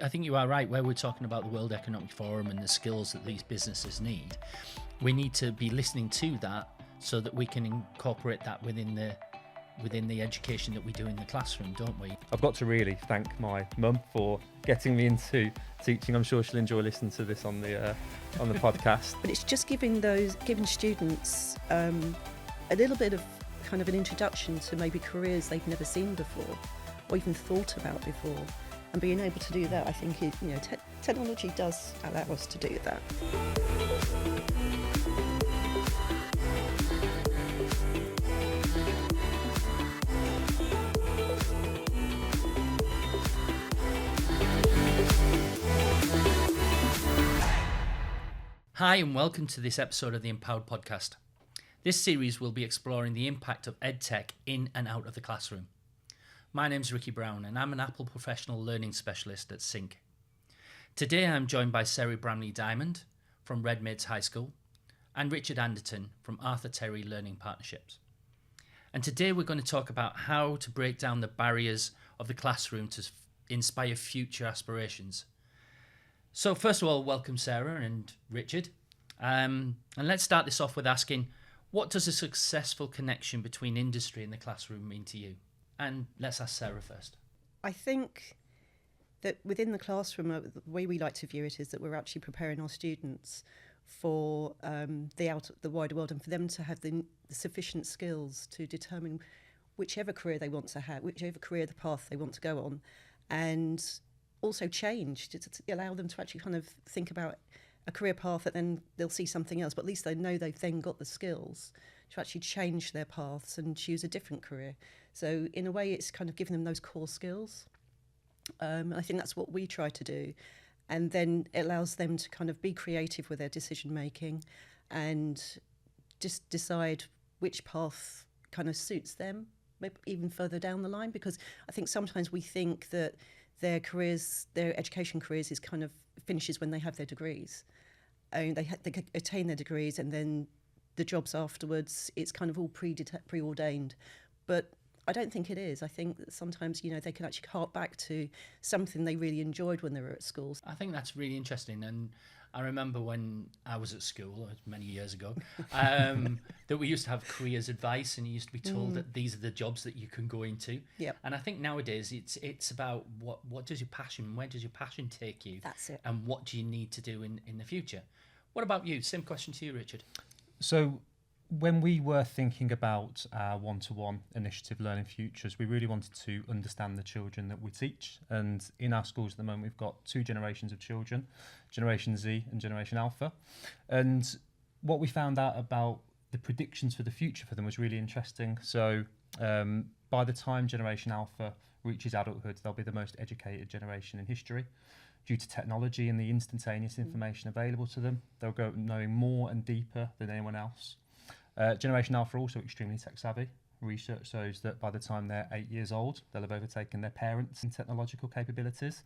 I think you are right. Where we're talking about the World Economic Forum and the skills that these businesses need, we need to be listening to that so that we can incorporate that within the education that we do in the classroom, don't we? I've got to really thank my mum for getting me into teaching. I'm sure she'll enjoy listening to this on the podcast. But it's just giving students a little bit of kind of an introduction to maybe careers they've never seen before or even thought about before, and being able to do that, I think technology does allow us to do that. Hi and welcome to this episode of the Empowered Podcast. This series will be exploring the impact of EdTech in and out of the classroom. My name's Ricky Brown and I'm an Apple Professional Learning Specialist at Sync. Today I'm joined by Sarah Bramley-Dymond from Redmaids High School and Richard Anderton from Arthur Terry Learning Partnerships. And today we're going to talk about how to break down the barriers of the classroom to inspire future aspirations. So first of all, welcome Sarah and Richard. And let's start this off with asking, what does a successful connection between industry and the classroom mean to you? And let's ask Sarah first. I think that within the classroom, the way we like to view it is that we're actually preparing our students for the wider world, and for them to have the sufficient skills to determine whichever career they want to have, whichever career the path they want to go on, and also change to allow them to actually kind of think about a career path that then they'll see something else, but at least they know they've then got the skills to actually change their paths and choose a different career. So in a way, it's kind of giving them those core skills. I think that's what we try to do. And then it allows them to kind of be creative with their decision making and just decide which path kind of suits them, maybe even further down the line, because I think sometimes we think that their education careers is kind of finishes when they have their degrees. They attain their degrees, and then the jobs afterwards, it's kind of all preordained. But I don't think it is. I think that sometimes, they can actually hark back to something they really enjoyed when they were at school. I think that's really interesting. And I remember when I was at school many years ago, that we used to have careers advice, and you used to be told that these are the jobs that you can go into. Yep. And I think nowadays it's about where does your passion take you? That's it. And what do you need to do in the future? What about you? Same question to you, Richard. So when we were thinking about our one-to-one initiative, Learning Futures, we really wanted to understand the children that we teach. And in our schools at the moment, we've got two generations of children, Generation Z and Generation Alpha. And what we found out about the predictions for the future for them was really interesting. So by the time Generation Alpha reaches adulthood, they'll be the most educated generation in history. Due to technology and the instantaneous information available to them, they'll go knowing more and deeper than anyone else. Generation Alpha are also extremely tech savvy. Research shows that by the time they're 8 years old, they'll have overtaken their parents in technological capabilities.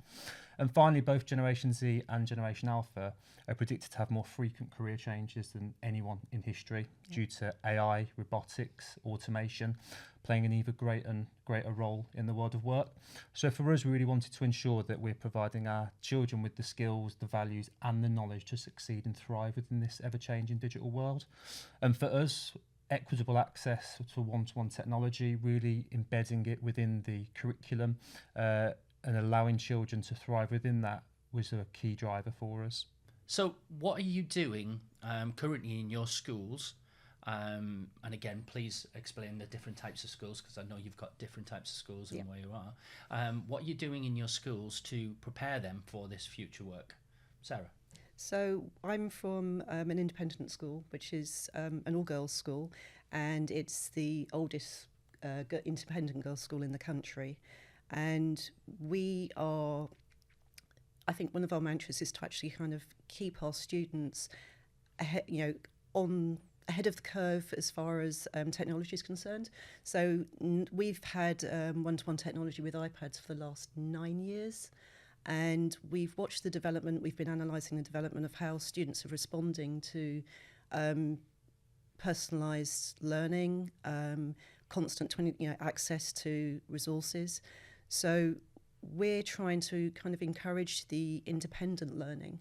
And finally, both Generation Z and Generation Alpha are predicted to have more frequent career changes than anyone in history due to AI, robotics, automation, playing an even greater role in the world of work. So for us, we really wanted to ensure that we're providing our children with the skills, the values and the knowledge to succeed and thrive within this ever-changing digital world. And for us, equitable access to one-to-one technology, really embedding it within the curriculum and allowing children to thrive within that was a key driver for us. So what are you doing currently in your schools? And again, please explain the different types of schools, because I know you've got different types of schools and where you are. What are you doing in your schools to prepare them for this future work? Sarah? So I'm from an independent school, which is an all-girls school, and it's the oldest independent girls' school in the country. And I think one of our mantras is to actually kind of keep our students ahead, ahead of the curve as far as technology is concerned. So we've had one-to-one technology with iPads for the last 9 years. And we've watched the development, we've been analysing the development of how students are responding to personalised learning, constant access to resources. So we're trying to kind of encourage the independent learning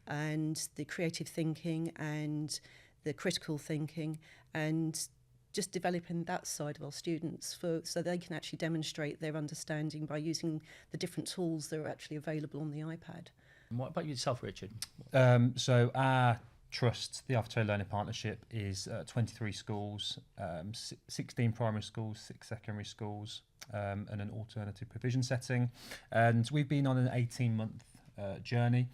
and the creative thinking and the critical thinking, and just developing that side of our students so they can actually demonstrate their understanding by using the different tools that are actually available on the iPad. And what about yourself, Richard? So our trust, the After Learning Partnership, is 23 schools, 16 primary schools, 6 secondary schools, and an alternative provision setting. And we've been on an 18-month journey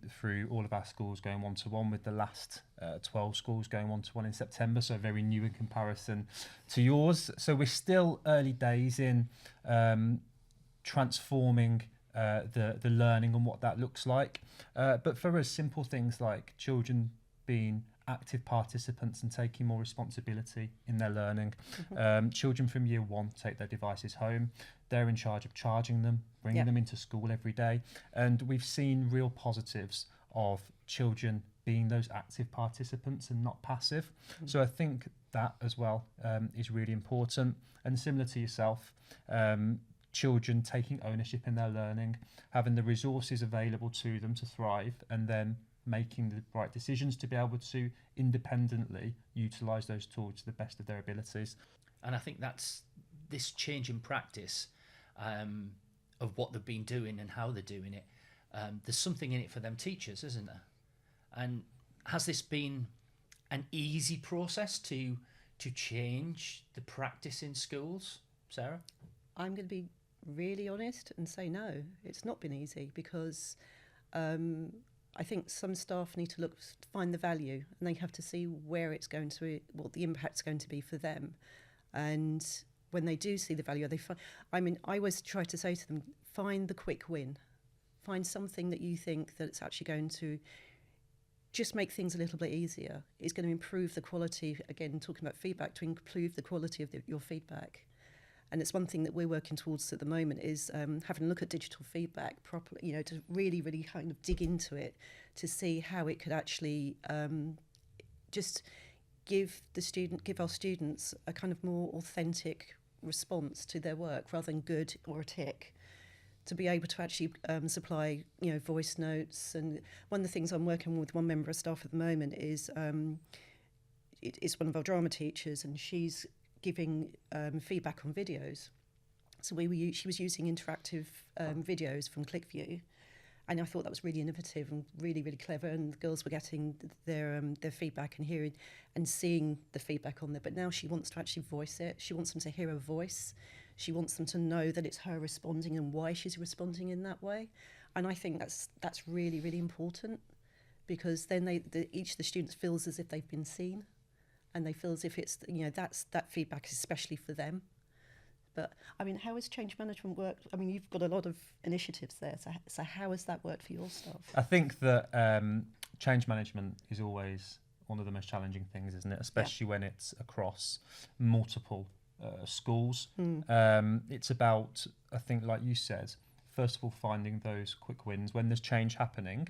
through all of our schools going one-to-one, with the last 12 schools going one-to-one in September, so very new in comparison to yours. So we're still early days in transforming the learning and what that looks like. But for us, simple things like children being active participants and taking more responsibility in their learning. Children from year 1 take their devices home. They're in charge of charging them, bringing them into school every day. And we've seen real positives of children being those active participants and not passive. So I think that as well is really important. And similar to yourself, children taking ownership in their learning, having the resources available to them to thrive, and then making the right decisions to be able to independently utilise those tools to the best of their abilities. And I think that's this change in practice of what they've been doing and how they're doing it. There's something in it for them teachers, isn't there? And has this been an easy process to change the practice in schools, Sarah? I'm going to be really honest and say no, it's not been easy, because I think some staff need to find the value, and they have to see where it's going to, what the impact's going to be for them. And when they do see the value, I always try to say to them, find the quick win. Find something that you think that it's actually going to just make things a little bit easier. It's going to improve the quality, again, talking about feedback, to improve the quality of your feedback. And it's one thing that we're working towards at the moment, is having a look at digital feedback properly, to really, really kind of dig into it to see how it could actually just give our students a kind of more authentic response to their work, rather than good or a tick. To be able to actually supply, voice notes. And one of the things I'm working with one member of staff at the moment is it's one of our drama teachers, and she's giving feedback on videos. So she was using interactive videos from ClickView, and I thought that was really innovative and really, really clever. And the girls were getting their feedback and hearing and seeing the feedback on there. But now she wants to actually voice it. She wants them to hear her voice. She wants them to know that it's her responding and why she's responding in that way. And I think that's really, really important, because then each of the students feels as if they've been seen. And they feel as if it's, that feedback is especially for them. But, how has change management worked? You've got a lot of initiatives there. So how has that worked for your staff? I think that change management is always one of the most challenging things, isn't it? Especially when it's across multiple schools. It's about, I think, like you said, first of all, finding those quick wins. When there's change happening,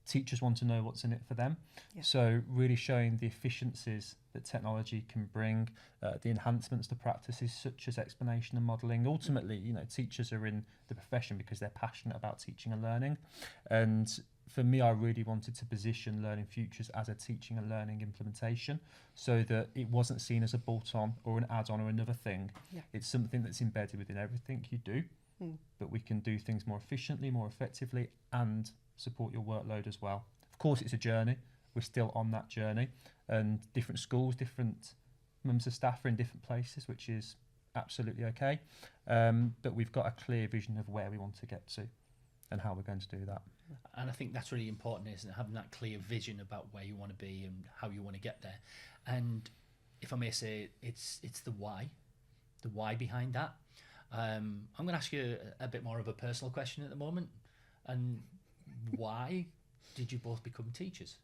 teachers want to know what's in it for them. So really showing the efficiencies that technology can bring, the enhancements to practices such as explanation and modelling. Ultimately, teachers are in the profession because they're passionate about teaching and learning. And for me, I really wanted to position Learning Futures as a teaching and learning implementation, so that it wasn't seen as a bolt-on or an add-on or another thing. It's something that's embedded within everything you do, but we can do things more efficiently, more effectively, and support your workload as well. Of course, it's a journey. We're still on that journey, and different schools, different members of staff are in different places, which is absolutely okay. But we've got a clear vision of where we want to get to and how we're going to do that. And I think that's really important, isn't it? Having that clear vision about where you want to be and how you want to get there. And if I may say, it's the why behind that. I'm going to ask you a bit more of a personal question at the moment. And why did you both become teachers?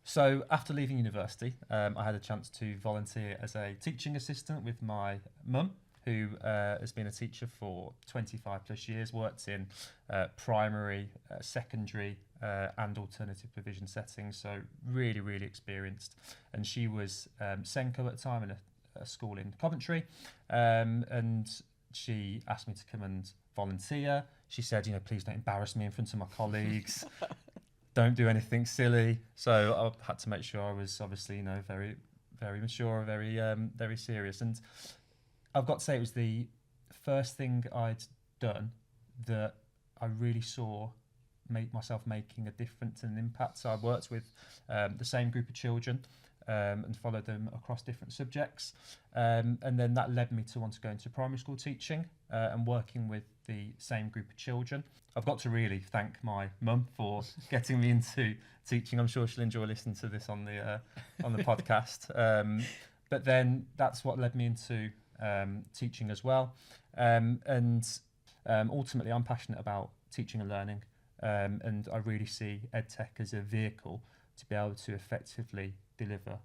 So after leaving university, I had a chance to volunteer as a teaching assistant with my mum, who has been a teacher for 25 plus years, worked in primary, secondary and alternative provision settings, so really, really experienced. And she was Senko at the time in a school in Coventry, and she asked me to come and volunteer. She said, please don't embarrass me in front of my colleagues. Don't do anything silly. So I had to make sure I was obviously, very, very mature, very serious. And I've got to say, it was the first thing I'd done that I really saw myself making a difference and an impact. So I worked with the same group of children and followed them across different subjects. And then that led me to want to go into primary school teaching and working with the same group of children. I've got to really thank my mum for getting me into teaching. I'm sure she'll enjoy listening to this on the podcast. But then that's what led me into teaching as well. And ultimately, I'm passionate about teaching and learning. And I really see EdTech as a vehicle to be able to effectively deliver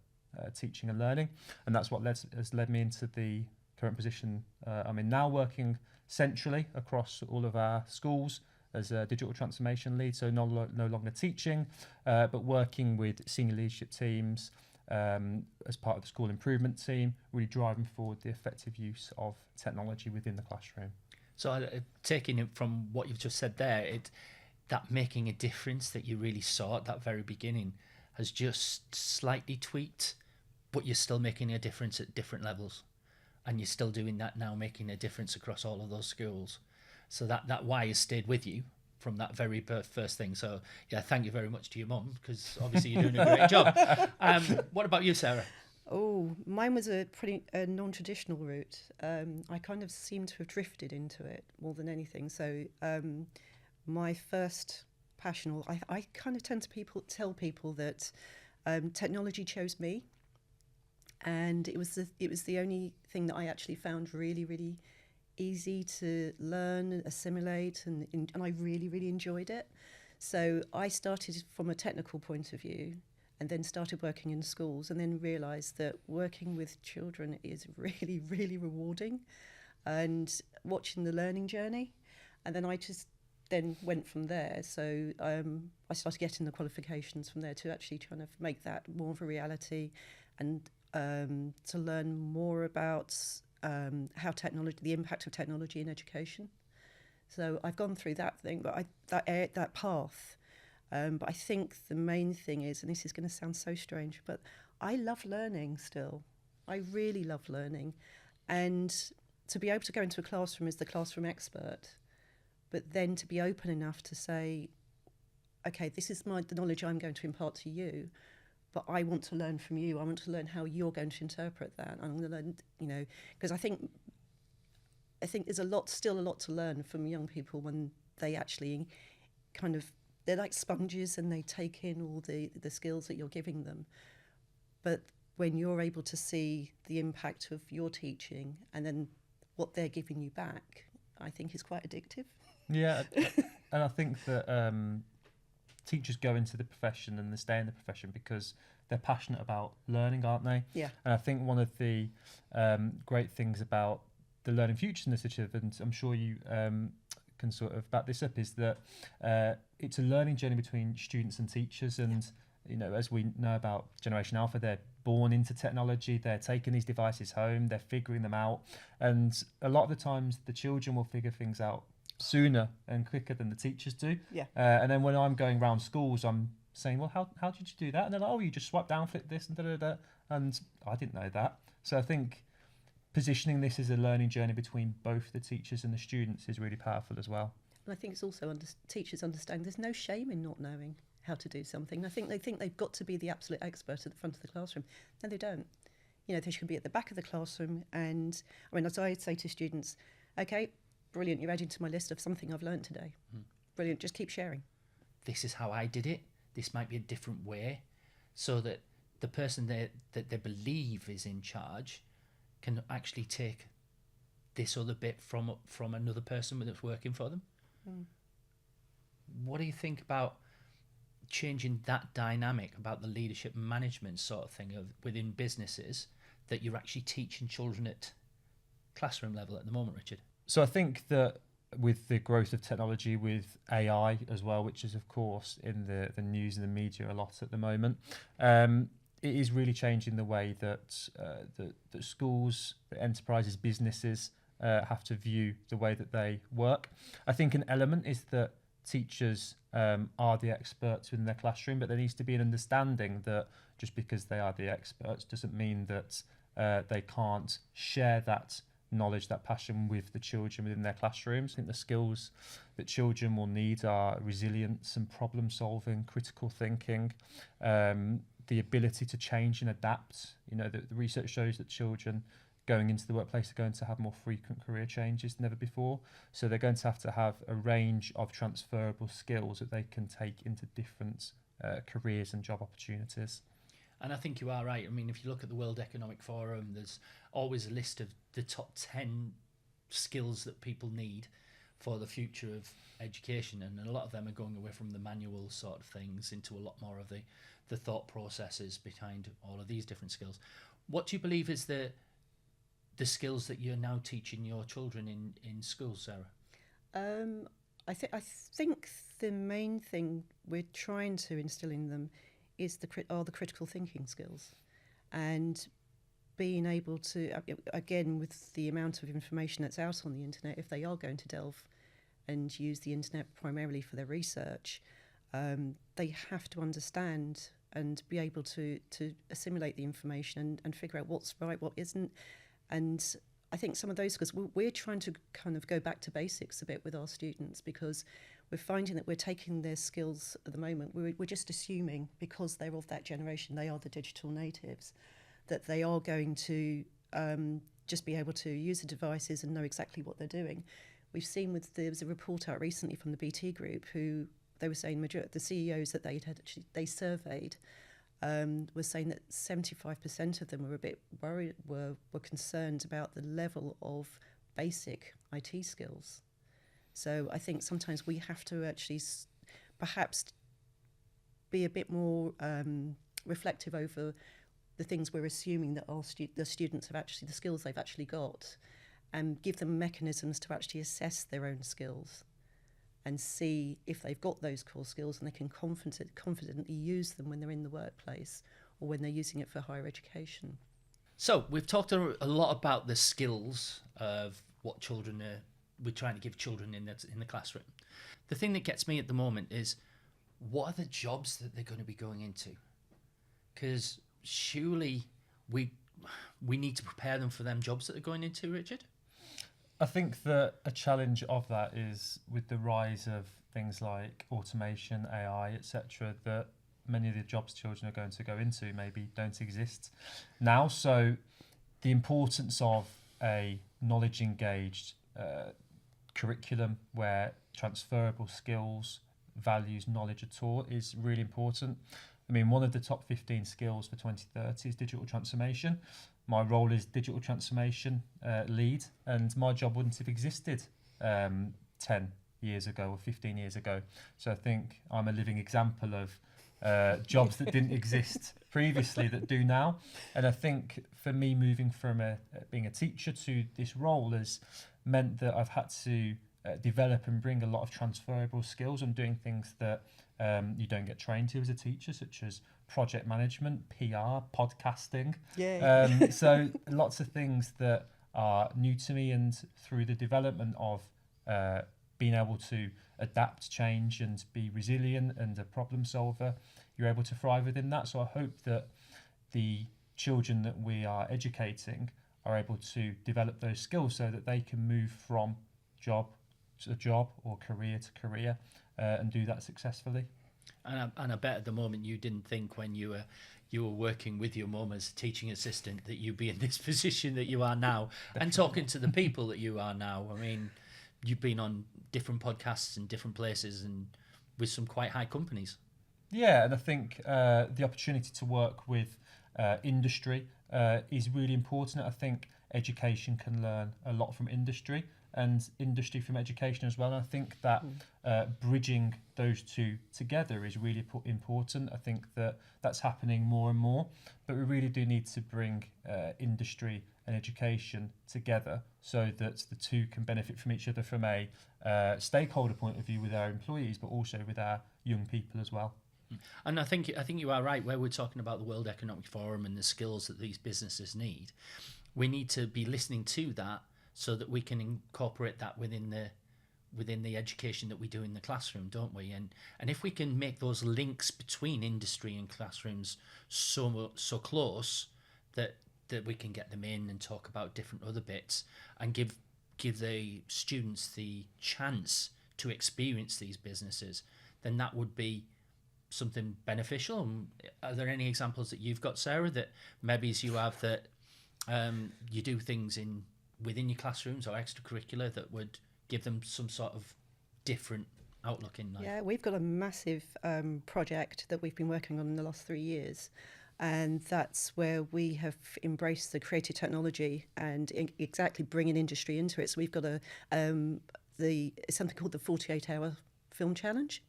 teaching and learning. And that's what has led me into the current position I'm in now, working centrally across all of our schools as a digital transformation lead. So no longer teaching, but working with senior leadership teams as part of the school improvement team, really driving forward the effective use of technology within the classroom. So taking it from what you've just said there, that making a difference that you really saw at that very beginning has just slightly tweaked, but you're still making a difference at different levels. And you're still doing that now, making a difference across all of those schools. So that why has stayed with you from that very first thing. So yeah, thank you very much to your mum, because obviously you're doing a great job. What about you, Sarah? Oh, mine was a pretty non-traditional route. I kind of seem to have drifted into it more than anything. So my first passion, I kind of tend to tell people that technology chose me, and it was the only thing that I actually found really, really easy to learn, assimilate, and I really, really enjoyed it. So I started from a technical point of view, and then started working in schools, and then realised that working with children is really, really rewarding, and watching the learning journey. And then I just then went from there. So I started getting the qualifications from there to actually trying to make that more of a reality, and to learn more about how the impact of technology in education. So I've gone through that thing, but that path. But I think the main thing is, and this is going to sound so strange, but I love learning still. I really love learning. And to be able to go into a classroom as the classroom expert, but then to be open enough to say, okay, this is the knowledge I'm going to impart to you, but I want to learn from you. I want to learn how you're going to interpret that. I'm going to learn, because I think there's still a lot to learn from young people when they actually they're like sponges and they take in all the skills that you're giving them. But when you're able to see the impact of your teaching and then what they're giving you back, I think is quite addictive. Yeah, and I think that teachers go into the profession and they stay in the profession because they're passionate about learning, aren't they? Yeah. And I think one of the great things about the Learning Futures Initiative, and I'm sure you can sort of back this up, is that it's a learning journey between students and teachers. And as we know about Generation Alpha, they're born into technology, they're taking these devices home, they're figuring them out, and a lot of the times the children will figure things out sooner and quicker than the teachers do. Yeah. And then when I'm going around schools, I'm saying, well, how did you do that? And they're like, oh, you just swipe down, flip this, and da-da-da. And I didn't know that. So I think positioning this as a learning journey between both the teachers and the students is really powerful as well. And I think it's also teachers understand there's no shame in not knowing how to do something. I think they think they've got to be the absolute expert at the front of the classroom. No, they don't. They should be at the back of the classroom. And as I say to students, okay, brilliant, you're adding to my list of something I've learned today. Brilliant, just keep sharing. This is how I did it. This might be a different way, so that the person that they believe is in charge can actually take this other bit from another person that's working for them. What do you think about changing that dynamic, about the leadership management sort of thing within businesses, that you're actually teaching children at classroom level at the moment, Richard? So I think that with the growth of technology, with AI as well, which is of course in the news and the media a lot at the moment, it is really changing the way that schools, enterprises, businesses have to view the way that they work. I think an element is that teachers are the experts within their classroom, but there needs to be an understanding that just because they are the experts doesn't mean that they can't share that knowledge, that passion with the children within their classrooms. I think the skills that children will need are resilience and problem solving, critical thinking, the ability to change and adapt. You know, the research shows that children going into the workplace are going to have more frequent career changes than ever before. So they're going to have a range of transferable skills that they can take into different careers and job opportunities. And I think you are right. I mean, if you look at the World Economic Forum, there's always a list of the top 10 skills that people need for the future of education. And a lot of them are going away from the manual sort of things into a lot more of the thought processes behind all of these different skills. What do you believe is the skills that you're now teaching your children in school, Sarah? I think the main thing we're trying to instill in them is the critical thinking skills, and being able to, again, with the amount of information that's out on the internet, if they are going to delve and use the internet primarily for their research, they have to understand and be able to assimilate the information and figure out what's right, what isn't. And I think some of those, because we're trying to kind of go back to basics a bit with our students, because we're finding that we're taking their skills at the moment, we're just assuming because they're of that generation, they are the digital natives, that they are going to just be able to use the devices and know exactly what they're doing. We've seen there was a report out recently from the BT Group who they were saying the CEOs that they surveyed was saying that 75% of them were a bit worried, were concerned about the level of basic IT skills. So I think sometimes we have to actually perhaps be a bit more reflective over the things we're assuming that the students have actually, the skills they've actually got, and give them mechanisms to actually assess their own skills and see if they've got those core skills and they can confidently use them when they're in the workplace or when they're using it for higher education. So we've talked a lot about the skills of what we're trying to give children in the classroom. The thing that gets me at the moment is, what are the jobs that they're going to be going into? Because surely we need to prepare them for them jobs that they're going into, Richard? I think that a challenge of that is with the rise of things like automation, AI, etc., that many of the jobs children are going to go into maybe don't exist now. So the importance of a knowledge-engaged curriculum where transferable skills, values, knowledge are taught is really important. I mean, one of the top 15 skills for 2030 is digital transformation. My role is digital transformation lead, and my job wouldn't have existed 10 years ago or 15 years ago. So I think I'm a living example of jobs that didn't exist previously that do now. And I think for me, moving from being a teacher to this role has meant that I've had to develop and bring a lot of transferable skills. I'm doing things that you don't get trained to as a teacher, such as project management, PR, podcasting. Yeah. So lots of things that are new to me, and through the development of being able to adapt, change and be resilient and a problem solver, you're able to thrive within that. So I hope that the children that we are educating are able to develop those skills so that they can move from job to job or career to career and do that successfully. And I bet at the moment you didn't think when you were working with your mum as a teaching assistant that you'd be in this position that you are now and talking to the people that you are now. I mean, you've been on different podcasts in different places and with some quite high companies. Yeah, and I think the opportunity to work with industry is really important. I think education can learn a lot from industry and industry from education as well. And I think that bridging those two together is really important. I think that that's happening more and more, but we really do need to bring industry and education together so that the two can benefit from each other from a stakeholder point of view with our employees, but also with our young people as well. And I think you are right, where we're talking about the World Economic Forum and the skills that these businesses need. We need to be listening to that so that we can incorporate that within the education that we do in the classroom, don't we? And if we can make those links between industry and classrooms so close that we can get them in and talk about different other bits and give the students the chance to experience these businesses, then that would be something beneficial. Are there any examples that you've got, Sarah, that maybe you have that you do things within your classrooms or extracurricular that would give them some sort of different outlook in life? Yeah, we've got a massive project that we've been working on in the last 3 years, and that's where we have embraced the creative technology and exactly bringing industry into it. So we've got it's something called the 48-hour film challenge.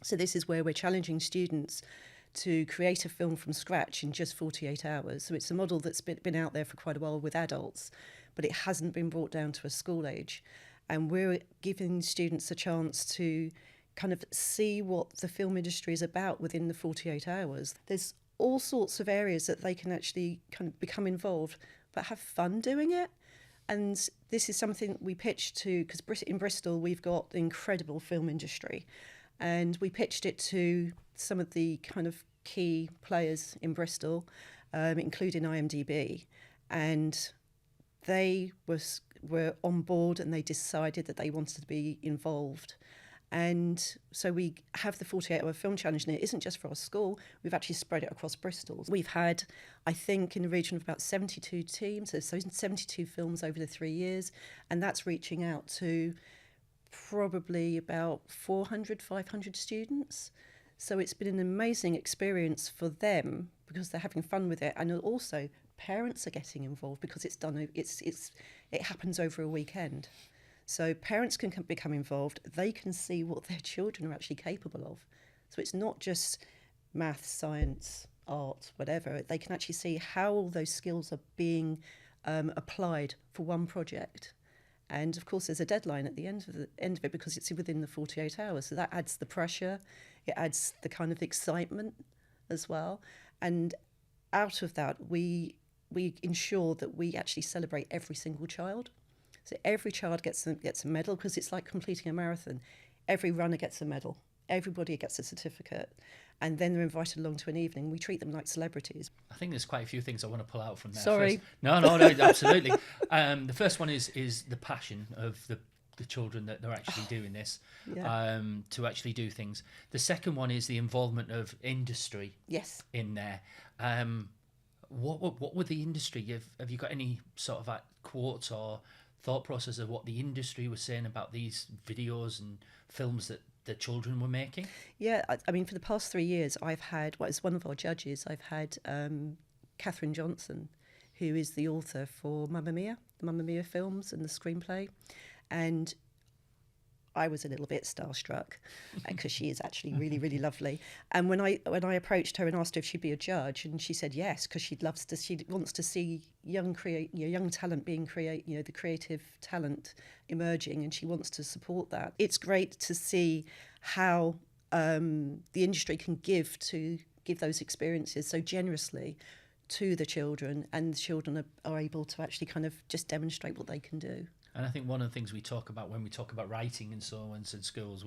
So this is where we're challenging students to create a film from scratch in just 48 hours. So it's a model that's been out there for quite a while with adults, but it hasn't been brought down to a school age. And we're giving students a chance to kind of see what the film industry is about within the 48 hours. There's all sorts of areas that they can actually kind of become involved, but have fun doing it. And this is something we pitched to, because in Bristol we've got an incredible film industry, and we pitched it to some of the kind of key players in Bristol, including IMDb, and they were on board and they decided that they wanted to be involved. And so we have the 48-hour film challenge, and it isn't just for our school. We've actually spread it across Bristol. We've had, I think, in the region of about 72 teams, so 72 films over the 3 years, and that's reaching out to probably about 400, 500 students. So it's been an amazing experience for them because they're having fun with it, and also parents are getting involved because it happens over a weekend. So parents can become involved. They can see what their children are actually capable of. So it's not just maths, science, art, whatever. They can actually see how all those skills are being applied for one project. And of course, there's a deadline at the end of it because it's within the 48 hours. So that adds the pressure. It adds the kind of excitement as well. And out of that, we ensure that we actually celebrate every single child. So every child gets a medal, because it's like completing a marathon. Every runner gets a medal. Everybody gets a certificate. And then they're invited along to an evening. We treat them like celebrities. I think there's quite a few things I want to pull out from there. Sorry. First. No, absolutely. The first one is the passion of the children that they're actually doing this, to actually do things. The second one is the involvement of industry. Yes. In there. What would the industry, have you got any sort of quotes or thought process of what the industry was saying about these videos and films that the children were making? Yeah, I mean, for the past 3 years, I've had, as one of our judges, I've had Catherine Johnson, who is the author for Mamma Mia, the Mamma Mia films and the screenplay. And I was a little bit starstruck because she is actually really, really lovely. And when I approached her and asked her if she'd be a judge, and she said yes, because she wants to see young talent being the creative talent emerging, and she wants to support that. It's great to see how the industry can give those experiences so generously to the children, and the children are able to actually kind of just demonstrate what they can do. And I think one of the things we talk about when we talk about writing and so on in schools,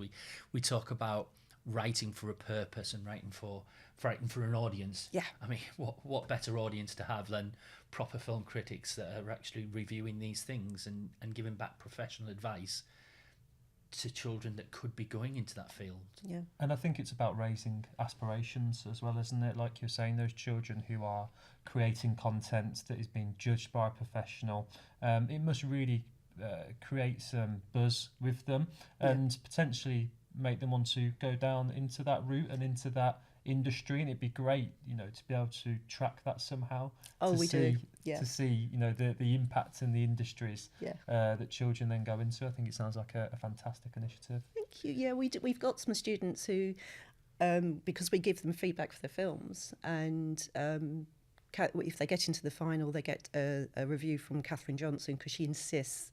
we talk about writing for a purpose and writing for an audience. Yeah. I mean, what better audience to have than proper film critics that are actually reviewing these things and giving back professional advice to children that could be going into that field. Yeah. And I think it's about raising aspirations as well, isn't it? Like you're saying, those children who are creating content that is being judged by a professional, it must really create some buzz with them and potentially make them want to go down into that route and into that industry. And it'd be great, to be able to track that somehow. To see, the impact in the industries that children then go into. I think it sounds like a fantastic initiative. Thank you. Yeah, we've got some students who, because we give them feedback for their films, and if they get into the final, they get a review from Catherine Johnson, because she insists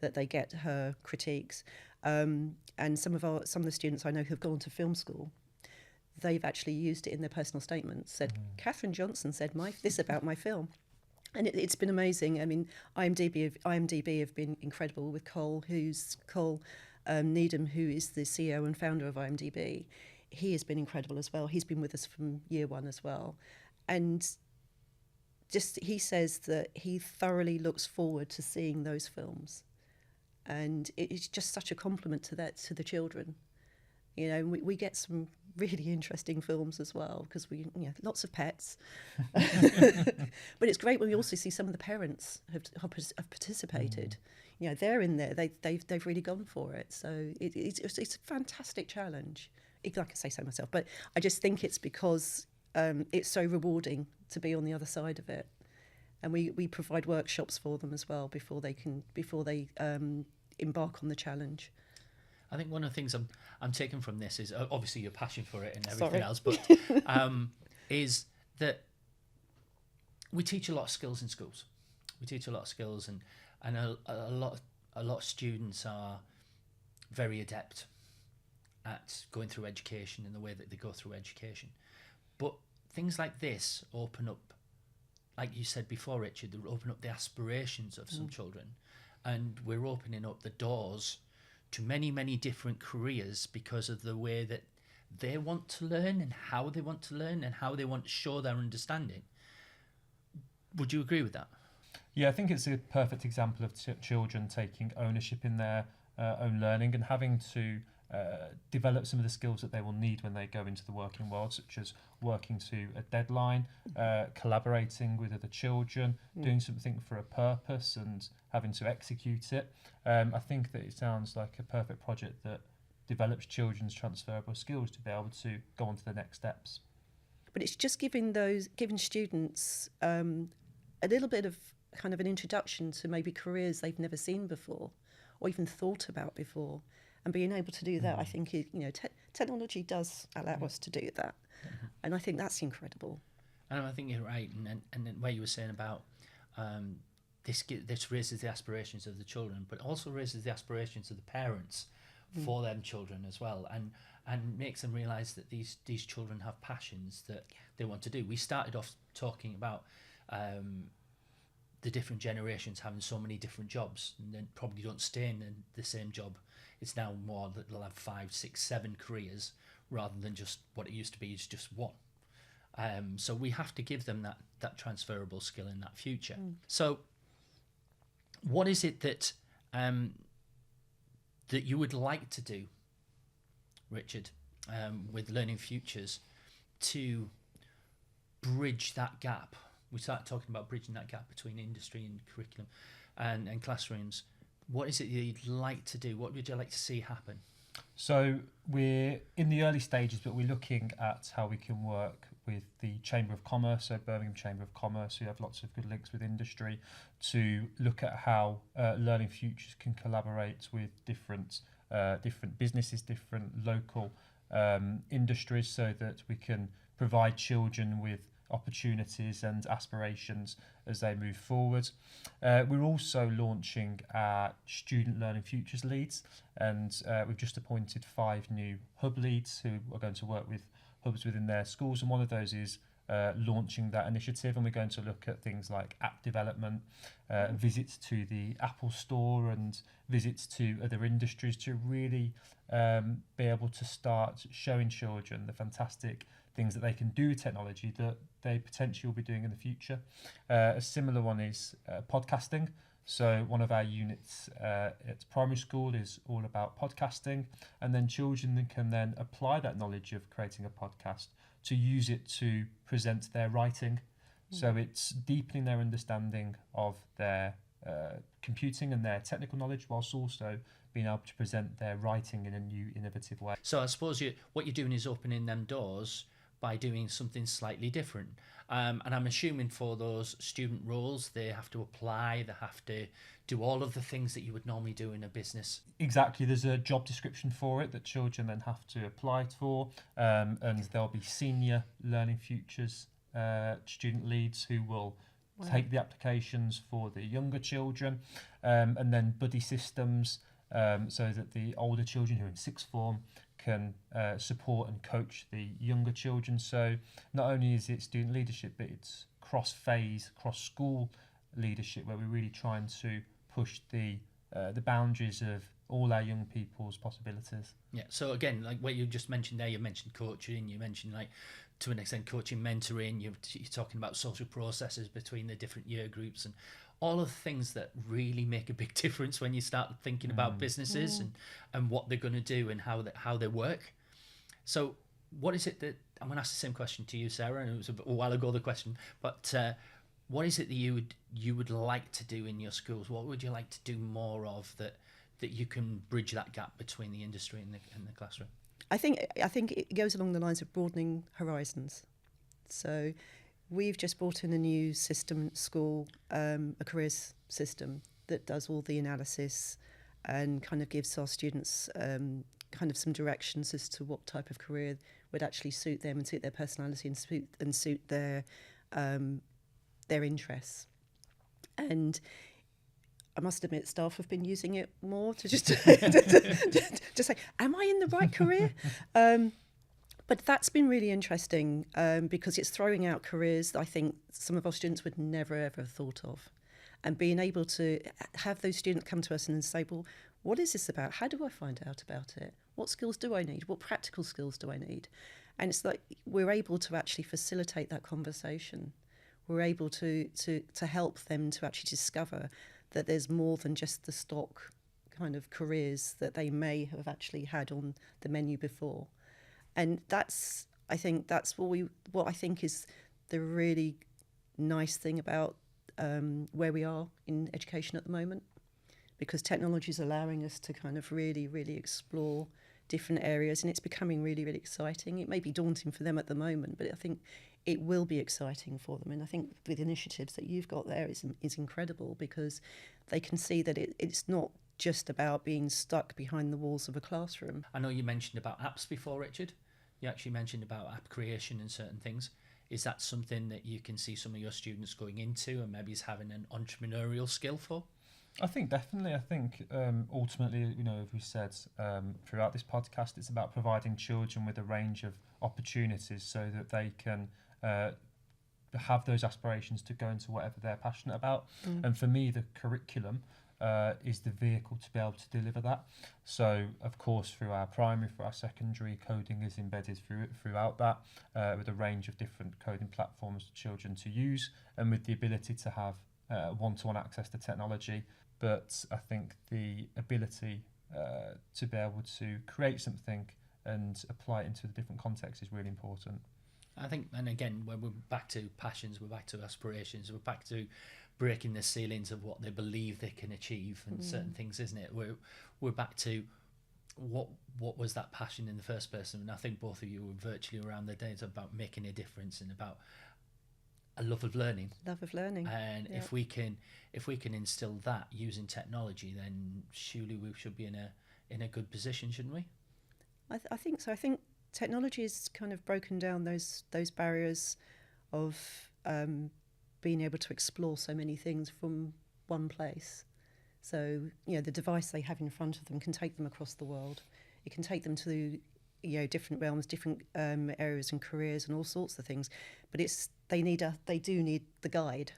that they get her critiques. And some of the students I know who have gone to film school, they've actually used it in their personal statements. Said Catherine Johnson said this about my film, And it's been amazing. I mean, IMDb have been incredible with Cole Needham, who is the CEO and founder of IMDb. He has been incredible as well. He's been with us from year one as well. And he says that he thoroughly looks forward to seeing those films. And it's just such a compliment to the children. You know, we get some really interesting films as well, because lots of pets. But it's great when we also see some of the parents have participated. You know, they're in there. They've really gone for it. So it's a fantastic challenge. If I can say so myself, but I just think it's because it's so rewarding to be on the other side of it, and we provide workshops for them as well before they embark on the challenge. I think one of the things I'm taking from this is obviously your passion for it and everything else, but is that we teach a lot of skills in schools. We teach a lot of skills, and a lot of students are very adept at going through education in the way that they go through education. But things like this open up, like you said before, Richard, they open up the aspirations of some children, and we're opening up the doors to many, many different careers because of the way that they want to learn and how they want to learn and how they want to show their understanding. Would you agree with that? Yeah, I think it's a perfect example of children taking ownership in their own learning and having to develop some of the skills that they will need when they go into the working world, such as working to a deadline, collaborating with other children, doing something for a purpose and having to execute it. I think that it sounds like a perfect project that develops children's transferable skills to be able to go on to the next steps. But it's just giving students a little bit of kind of an introduction to maybe careers they've never seen before or even thought about before. And being able to do that, I think, technology does allow us to do that. And I think that's incredible. And I think you're right. And the way you were saying about this raises the aspirations of the children, but also raises the aspirations of the parents for them children as well, and makes them realise that these children have passions that they want to do. We started off talking about the different generations having so many different jobs and then probably don't stay in the same job. It's now more that they'll have 5, 6, 7 careers rather than just what it used to be is just one. So we have to give them that transferable skill in that future. So what is it that that you would like to do, Richard, with Learning Futures to bridge that gap? We started talking about bridging that gap between industry and curriculum and classrooms. What is it you'd like to do? What would you like to see happen? So we're in the early stages, but we're looking at how we can work with the Chamber of Commerce, so Birmingham Chamber of Commerce, who have lots of good links with industry, to look at how Learning Futures can collaborate with different businesses, different local industries, so that we can provide children with opportunities and aspirations as they move forward. We're also launching our Student Learning Futures leads, and we've just appointed 5 new hub leads who are going to work with hubs within their schools, and one of those is launching that initiative, and we're going to look at things like app development, visits to the Apple Store and visits to other industries to really be able to start showing children the fantastic things that they can do with technology that they potentially will be doing in the future. A similar one is podcasting. So one of our units at primary school is all about podcasting, and then children can then apply that knowledge of creating a podcast to use it to present their writing. So it's deepening their understanding of their computing and their technical knowledge, whilst also being able to present their writing in a new, innovative way. So I suppose what you're doing is opening them doors by doing something slightly different. And I'm assuming for those student roles, they have to apply, they have to do all of the things that you would normally do in a business. Exactly, there's a job description for it that children then have to apply for, and there'll be senior Learning Futures student leads who will take the applications for the younger children, and then buddy systems, so that the older children who are in sixth form can support and coach the younger children. So not only is it student leadership, but it's cross-phase, cross-school leadership where we're really trying to push the boundaries of all our young people's possibilities. Yeah, so again, like what you just mentioned there, you mentioned coaching, you mentioned, like, to an extent, coaching, mentoring, you're talking about social processes between the different year groups and all of the things that really make a big difference when you start thinking about businesses and what they're going to do and how they work. So what is it that, I'm going to ask the same question to you, Sarah, and it was a while ago, the question, but what is it that you would like to do in your schools? What would you like to do more of that you can bridge that gap between the industry and the classroom? I think it goes along the lines of broadening horizons. So we've just brought in a new system at school, a careers system that does all the analysis and kind of gives our students kind of some directions as to what type of career would actually suit them and suit their personality and suit their interests. And I must admit, staff have been using it more to just say, am I in the right career? But that's been really interesting because it's throwing out careers that I think some of our students would never, ever have thought of. And being able to have those students come to us and say, well, what is this about? How do I find out about it? What skills do I need? What practical skills do I need? And it's like we're able to actually facilitate that conversation. We're able to help them to actually discover that there's more than just the stock kind of careers that they may have actually had on the menu before. And I think that's what I think is the really nice thing about where we are in education at the moment, because technology is allowing us to kind of really, really explore different areas, and it's becoming really, really exciting. It may be daunting for them at the moment, but I think it will be exciting for them. And I think with initiatives that you've got there is incredible, because they can see that it's not just about being stuck behind the walls of a classroom. I know you mentioned about apps before, Richard. You actually mentioned about app creation and certain things. Is that something that you can see some of your students going into and maybe is having an entrepreneurial skill for? I think definitely. I think ultimately, as we said throughout this podcast, it's about providing children with a range of opportunities so that they can have those aspirations to go into whatever they're passionate about. And for me, the curriculum is the vehicle to be able to deliver that. So, of course, through our primary, through our secondary, coding is embedded throughout that with a range of different coding platforms for children to use, and with the ability to have one-to-one access to technology. But I think the ability to be able to create something and apply it into the different contexts is really important. I think, and again, when we're back to passions, we're back to aspirations, we're back to breaking the ceilings of what they believe they can achieve and certain things, isn't it? We're back to what was that passion in the first place? And I think both of you were virtually around the days about making a difference and about a love of learning. And if we can instill that using technology, then surely we should be in a good position, shouldn't we? I think so. I think technology has kind of broken down those barriers of being able to explore so many things from one place. So, the device they have in front of them can take them across the world. It can take them to different realms, different areas and careers and all sorts of things. But they do need the guide.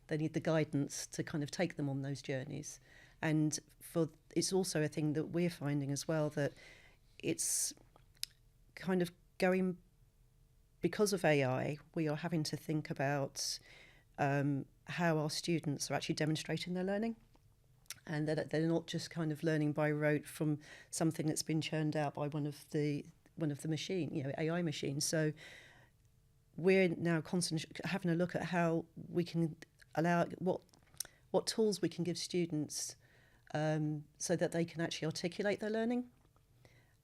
They need the guidance to kind of take them on those journeys. And it's also a thing that we're finding as well, that it's kind of going, because of AI, we are having to think about how our students are actually demonstrating their learning, and that they're not just kind of learning by rote from something that's been churned out by one of the machine, AI machines. So we're now constantly having a look at how we can allow what tools we can give students so that they can actually articulate their learning,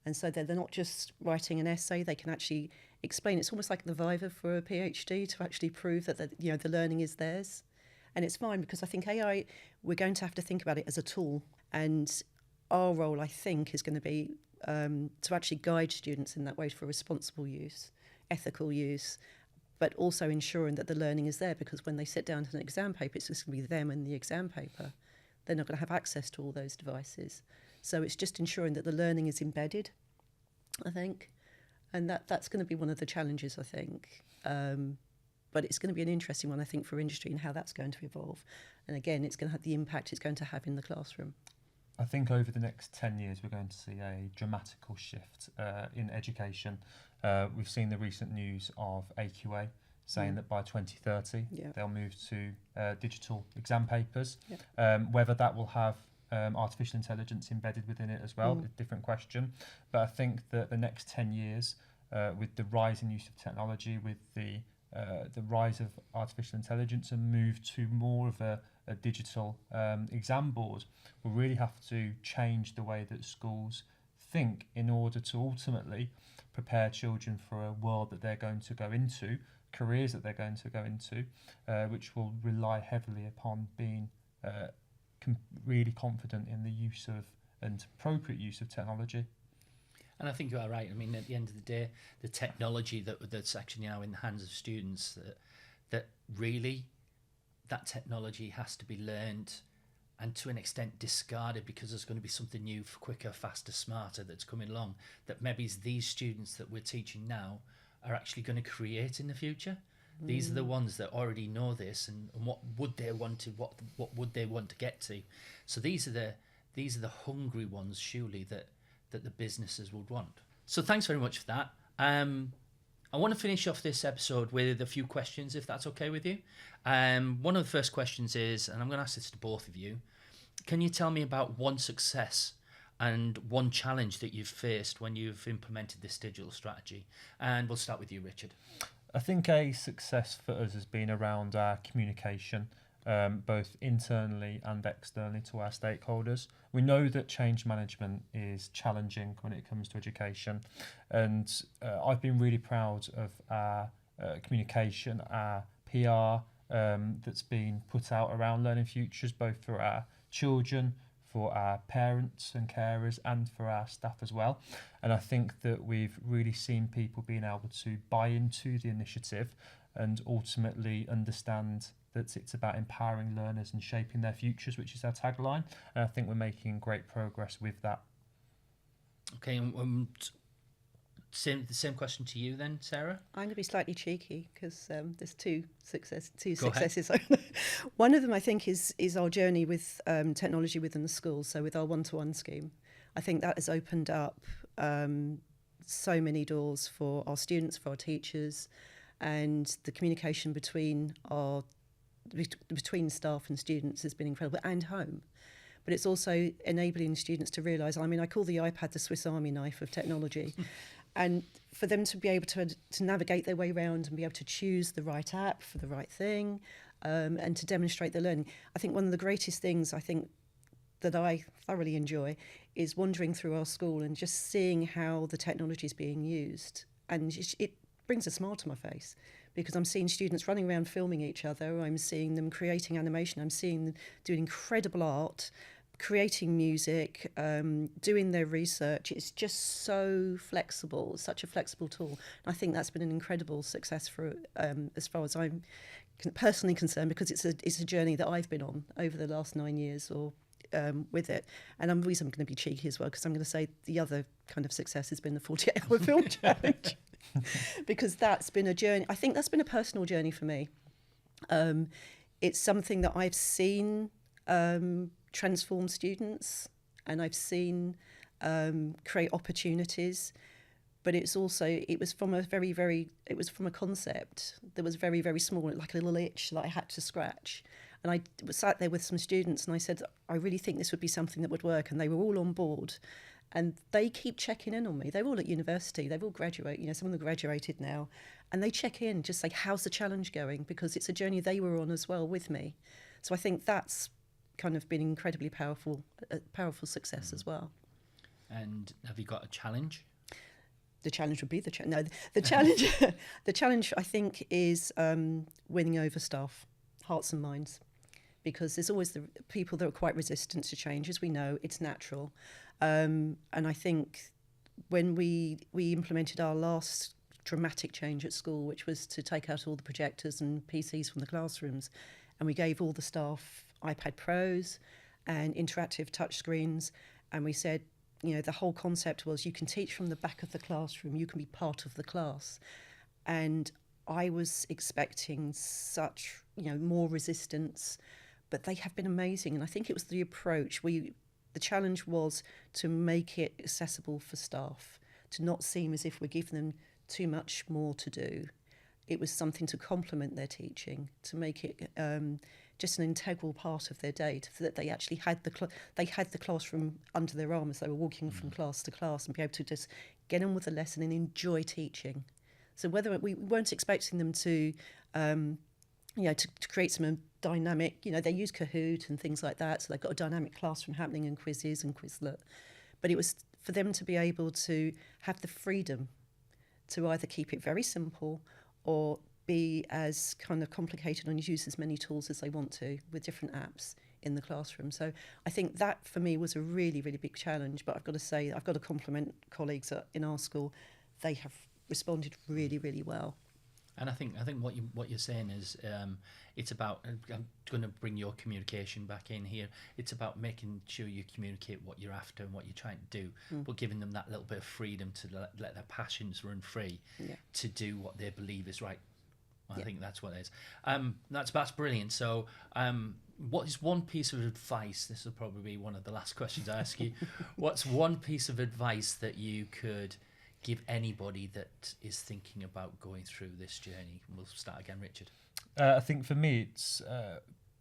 and so that they're not just writing an essay, they can actually explain. It's almost like the Viva for a PhD, to actually prove that the learning is theirs. And it's fine, because I think AI, we're going to have to think about it as a tool, and our role, I think, is going to be to actually guide students in that way for responsible use, ethical use, but also ensuring that the learning is there, because when they sit down to an exam paper, it's just going to be them and the exam paper. They're not going to have access to all those devices. So it's just ensuring that the learning is embedded, I think. And that's going to be one of the challenges, I think. but it's going to be an interesting one, I think, for industry and how that's going to evolve. And again, it's going to have the impact it's going to have in the classroom. I think over the next 10 years, we're going to see a dramatical shift in education. We've seen the recent news of AQA saying that by 2030, they'll move to digital exam papers. Whether that will have artificial intelligence embedded within it as well, a different question. But I think that the next 10 years, with the rise in use of technology, with the rise of artificial intelligence and move to more of a digital exam board, we'll really have to change the way that schools think in order to ultimately prepare children for a world that they're going to go into, careers that they're going to go into, which will rely heavily upon being really confident in the use of and appropriate use of technology. And I think you are right. I mean, at the end of the day, the technology that's actually now in the hands of students, that really that technology has to be learned and to an extent discarded, because there's going to be something new, quicker, faster, smarter that's coming along that maybe these students that we're teaching now are actually going to create in the future. These are the ones that already know this, and what would they want to what would they want to get to. So these are the hungry ones, surely, that the businesses would want. So thanks very much for that. I want to finish off this episode with a few questions, if that's okay with you. One of the first questions is, and I'm going to ask this to both of you, can you tell me about one success and one challenge that you've faced when you've implemented this digital strategy? And we'll start with you, Richard. I think a success for us has been around our communication, both internally and externally to our stakeholders. We know that change management is challenging when it comes to education, and I've been really proud of our communication, our PR that's been put out around Learning Futures, both for our children, for our parents and carers, and for our staff as well. And I think that we've really seen people being able to buy into the initiative and ultimately understand that it's about empowering learners and shaping their futures, which is our tagline. And I think we're making great progress with that. Okay, the same question to you then, Sarah. I'm going to be slightly cheeky because there's two successes. One of them, I think, is our journey with technology within the school. So with our one-to-one scheme, I think that has opened up so many doors for our students, for our teachers, and the communication between staff and students has been incredible, and home. But it's also enabling students to realise, I mean, I call the iPad the Swiss Army knife of technology. And for them to be able to navigate their way around and be able to choose the right app for the right thing, and to demonstrate their learning. I think one of the greatest things that I thoroughly enjoy is wandering through our school and just seeing how the technology is being used. And it brings a smile to my face, because I'm seeing students running around filming each other. I'm seeing them creating animation. I'm seeing them doing incredible art, creating music, doing their research. It's just so flexible, such a flexible tool. And I think that's been an incredible success for as far as I'm personally concerned, because it's a journey that I've been on over the last 9 years or with it. And I'm going to be cheeky as well, because I'm going to say the other kind of success has been the 48-hour film challenge, because that's been a journey. I think that's been a personal journey for me. It's something that I've seen transform students, and I've seen create opportunities, but it was from a concept that was very, very small, like a little itch that I had to scratch. And I sat there with some students and I said, I really think this would be something that would work, and they were all on board. And they keep checking in on me. They're all at university. They've all graduated. Some of them graduated now. And they check in, just say, how's the challenge going? Because it's a journey they were on as well with me. So I think that's kind of been incredibly powerful success as well. And have you got a challenge? The challenge would be the challenge. The challenge, I think, is winning over staff, hearts and minds, because there's always the people that are quite resistant to change. As we know, it's natural. And I think when we implemented our last dramatic change at school, which was to take out all the projectors and PCs from the classrooms, and we gave all the staff iPad Pros and interactive touchscreens, and we said, the whole concept was you can teach from the back of the classroom, you can be part of the class. And I was expecting such, more resistance, but they have been amazing. And I think it was the approach. The challenge was to make it accessible for staff, to not seem as if we're giving them too much more to do. It was something to complement their teaching, to make it just an integral part of their day, so that they actually had the classroom under their arm as they were walking from class to class, and be able to just get on with the lesson and enjoy teaching. So whether we weren't expecting them to, to create some dynamic, they use Kahoot and things like that, so they've got a dynamic classroom happening and quizzes and Quizlet. But it was for them to be able to have the freedom to either keep it very simple or be as kind of complicated and use as many tools as they want to with different apps in the classroom. So I think that for me was a really, really big challenge. But I've got to say, I've got to compliment colleagues in our school. They have responded really, really well. And I think what you're saying is it's about, I'm going to bring your communication back in here. It's about making sure you communicate what you're after and what you're trying to do, but giving them that little bit of freedom to let their passions run free, to do what they believe is right. I think that's what it is. That's brilliant. So what is one piece of advice, this will probably be one of the last questions I ask you, what's one piece of advice that you could give anybody that is thinking about going through this journey? We'll start again, Richard. I think for me, it's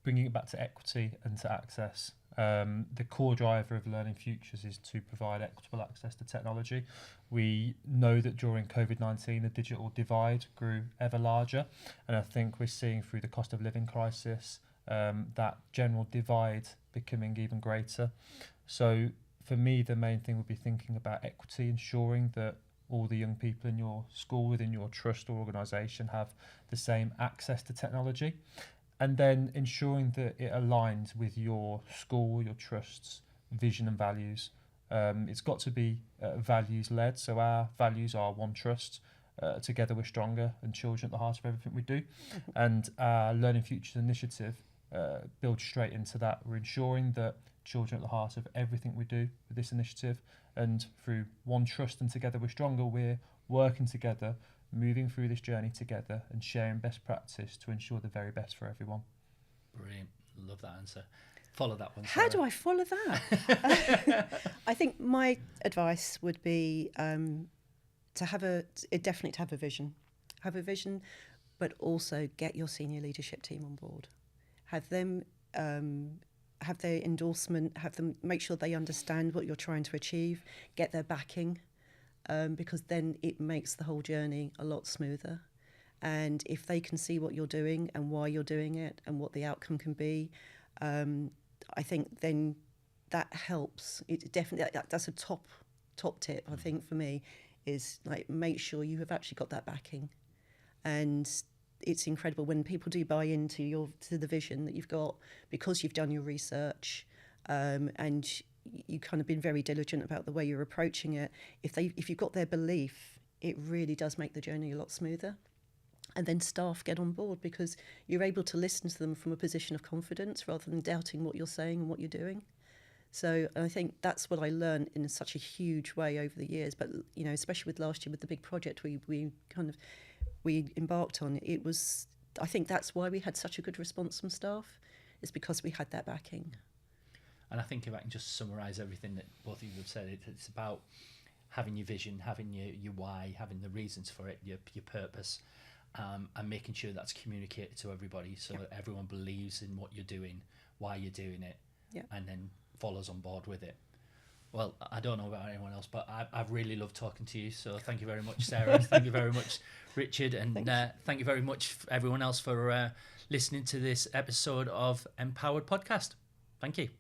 bringing it back to equity and to access. The core driver of Learning Futures is to provide equitable access to technology. We know that during COVID-19, the digital divide grew ever larger, and I think we're seeing through the cost of living crisis that general divide becoming even greater. So for me, the main thing would be thinking about equity, ensuring that all the young people in your school, within your trust or organisation, have the same access to technology, and then ensuring that it aligns with your school, your trust's vision and values. It's got to be values-led, so our values are one trust, together we're stronger, and children at the heart of everything we do. And our Learning Futures initiative builds straight into that. We're ensuring that children at the heart of everything we do with this initiative, and through one trust and together we're stronger, we're working together, moving through this journey together and sharing best practice to ensure the very best for everyone. Brilliant. Love that answer. Follow that one, Sarah. How do I follow that? I think my advice would be to have a vision. Have a vision, but also get your senior leadership team on board. Have them have their endorsement, have them make sure they understand what you're trying to achieve, get their backing, because then it makes the whole journey a lot smoother. And if they can see what you're doing and why you're doing it and what the outcome can be, I think then that helps. It definitely, that's a top tip, I think, for me, is like make sure you have actually got that backing. And it's incredible when people do buy into the vision that you've got, because you've done your research and you kind of been very diligent about the way you're approaching it. If you've got their belief, it really does make the journey a lot smoother. And then staff get on board because you're able to listen to them from a position of confidence rather than doubting what you're saying and what you're doing. So I think that's what I learned in such a huge way over the years. But especially with last year with the big project we embarked on, I think that's why we had such a good response from staff, is because we had that backing. And I think if I can just summarise everything that both of you have said, it's about having your vision, having your why, having the reasons for it, your purpose, and making sure that's communicated to everybody so that everyone believes in what you're doing, why you're doing it, and then follows on board with it. Well, I don't know about anyone else, but I've really loved talking to you. So thank you very much, Sarah. Thank you very much, Richard. And thank you very much, everyone else, for listening to this episode of empowerED Podcast. Thank you.